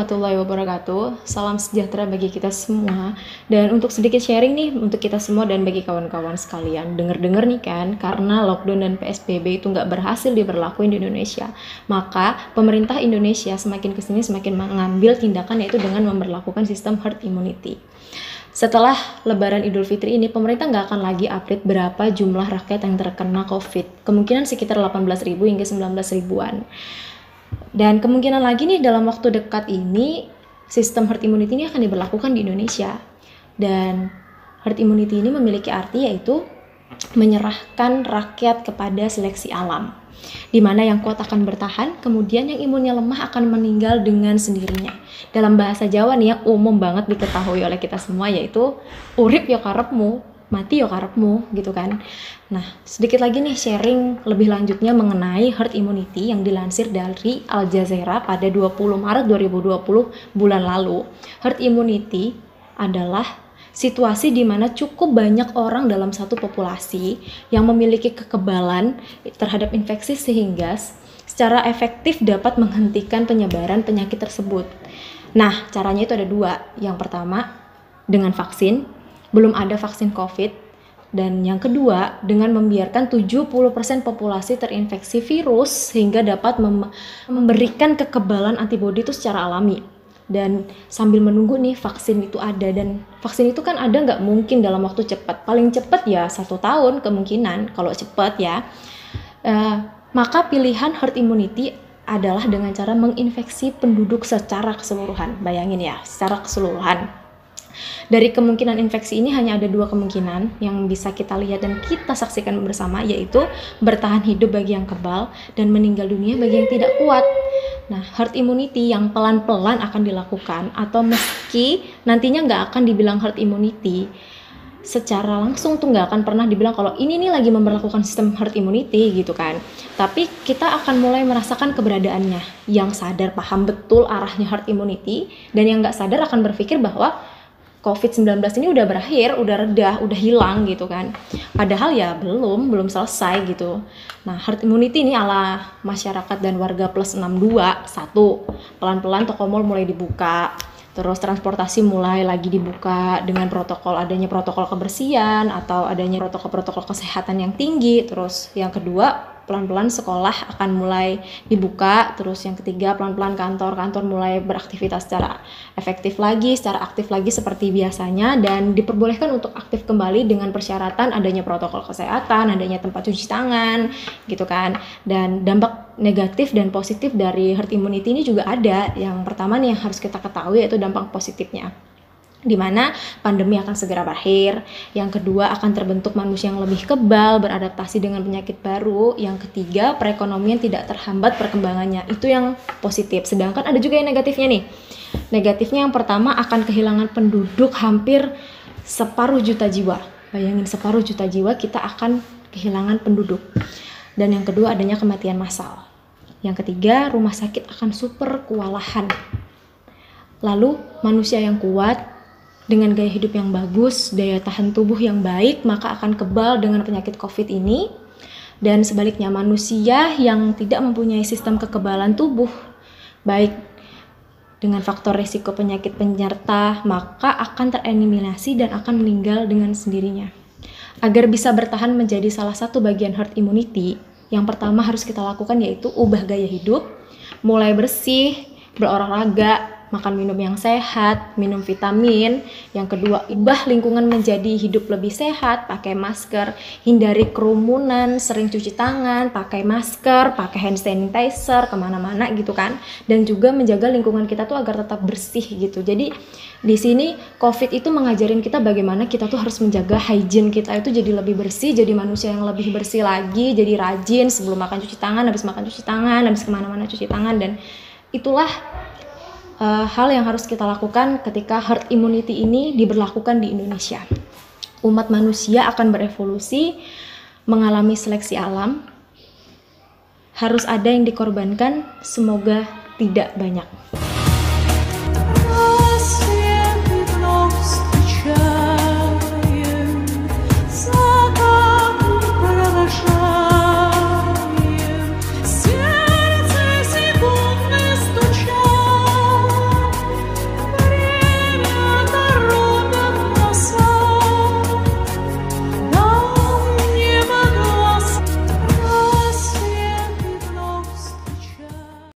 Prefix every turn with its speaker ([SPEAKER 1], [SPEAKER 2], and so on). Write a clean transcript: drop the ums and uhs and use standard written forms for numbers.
[SPEAKER 1] warahmatullahi wabarakatuh. Salam sejahtera bagi kita semua. Dan untuk sedikit sharing nih untuk kita semua dan bagi kawan-kawan sekalian. Dengar-dengar nih kan, karena lockdown dan PSBB itu nggak berhasil diberlakuin di Indonesia. Maka pemerintah Indonesia semakin kesini semakin mengambil tindakan yaitu dengan memberlakukan sistem herd immunity. Setelah Lebaran Idul Fitri ini, pemerintah nggak akan lagi update berapa jumlah rakyat yang terkena COVID. Kemungkinan sekitar 18.000 hingga 19.000-an. Dan kemungkinan lagi nih dalam waktu dekat ini, sistem herd immunity ini akan diberlakukan di Indonesia. Dan herd immunity ini memiliki arti yaitu menyerahkan rakyat kepada seleksi alam. Di mana yang kuat akan bertahan, kemudian yang imunnya lemah akan meninggal dengan sendirinya. Dalam bahasa Jawa nih yang umum banget diketahui oleh kita semua yaitu urip yo karepmu, mati yo karepmu gitu kan. Nah, sedikit lagi nih sharing lebih lanjutnya mengenai herd immunity yang dilansir dari Al Jazeera pada 20 Maret 2020 bulan lalu. Herd immunity adalah situasi di mana cukup banyak orang dalam satu populasi yang memiliki kekebalan terhadap infeksi sehingga secara efektif dapat menghentikan penyebaran penyakit tersebut. Nah, caranya itu ada dua. Yang pertama, dengan vaksin. Belum ada vaksin COVID. Dan yang kedua, dengan membiarkan 70% populasi terinfeksi virus sehingga dapat memberikan kekebalan antibodi itu secara alami. Dan sambil menunggu nih vaksin itu ada, dan vaksin itu kan ada nggak mungkin dalam waktu cepat, paling cepat ya 1 tahun kemungkinan kalau cepat ya. Maka pilihan herd immunity adalah dengan cara menginfeksi penduduk secara keseluruhan. Bayangin ya, secara keseluruhan. Dari kemungkinan infeksi ini hanya ada 2 kemungkinan yang bisa kita lihat dan kita saksikan bersama, yaitu bertahan hidup bagi yang kebal dan meninggal dunia bagi yang tidak kuat. Nah, herd immunity yang pelan-pelan akan dilakukan atau meski nantinya nggak akan dibilang herd immunity, secara langsung tuh nggak akan pernah dibilang kalau ini nih lagi memperlakukan sistem herd immunity gitu kan. Tapi kita akan mulai merasakan keberadaannya. Yang sadar paham betul arahnya herd immunity dan yang nggak sadar akan berpikir bahwa COVID-19 ini udah berakhir, udah reda, udah hilang gitu kan. Padahal ya belum selesai gitu. Nah, herd immunity ini ala masyarakat dan warga plus 62. 1, pelan-pelan toko mall mulai dibuka. Terus transportasi mulai lagi dibuka dengan adanya protokol kebersihan atau adanya protokol kesehatan yang tinggi. Terus yang kedua, pelan-pelan sekolah akan mulai dibuka. Terus yang ketiga, pelan-pelan kantor mulai beraktivitas secara efektif lagi, secara aktif lagi seperti biasanya, dan diperbolehkan untuk aktif kembali dengan persyaratan adanya protokol kesehatan, adanya tempat cuci tangan gitu kan. Dan dampak negatif dan positif dari herd immunity ini juga ada. Yang pertama nih yang harus kita ketahui yaitu dampak positifnya, di mana pandemi akan segera berakhir. Yang kedua, akan terbentuk manusia yang lebih kebal, beradaptasi dengan penyakit baru. Yang ketiga, perekonomian tidak terhambat perkembangannya. Itu yang positif. Sedangkan ada juga yang negatifnya nih. Negatifnya yang pertama, akan kehilangan penduduk hampir separuh juta jiwa. Bayangin, separuh juta jiwa kita akan kehilangan penduduk. Dan yang kedua, adanya kematian massal. Yang ketiga, rumah sakit akan super kewalahan. Lalu, manusia yang kuat dengan gaya hidup yang bagus, daya tahan tubuh yang baik, maka akan kebal dengan penyakit COVID ini. Dan sebaliknya, manusia yang tidak mempunyai sistem kekebalan tubuh, baik dengan faktor risiko penyakit penyerta, maka akan tereliminasi dan akan meninggal dengan sendirinya. Agar bisa bertahan menjadi salah satu bagian herd immunity, yang pertama harus kita lakukan yaitu ubah gaya hidup, mulai bersih, berolahraga, makan minum yang sehat, minum vitamin. Yang kedua, ubah lingkungan menjadi hidup lebih sehat, pakai masker, hindari kerumunan, sering cuci tangan, pakai masker, pakai hand sanitizer kemana-mana gitu kan. Dan juga menjaga lingkungan kita tuh agar tetap bersih gitu. Jadi di sini COVID itu mengajarin kita bagaimana kita tuh harus menjaga hygiene kita itu jadi lebih bersih, jadi manusia yang lebih bersih lagi, jadi rajin sebelum makan cuci tangan, habis makan cuci tangan, habis kemana-mana cuci tangan. Dan itulah hal yang harus kita lakukan ketika herd immunity ini diberlakukan di Indonesia. Umat manusia akan berevolusi, mengalami seleksi alam. Harus ada yang dikorbankan, semoga tidak banyak.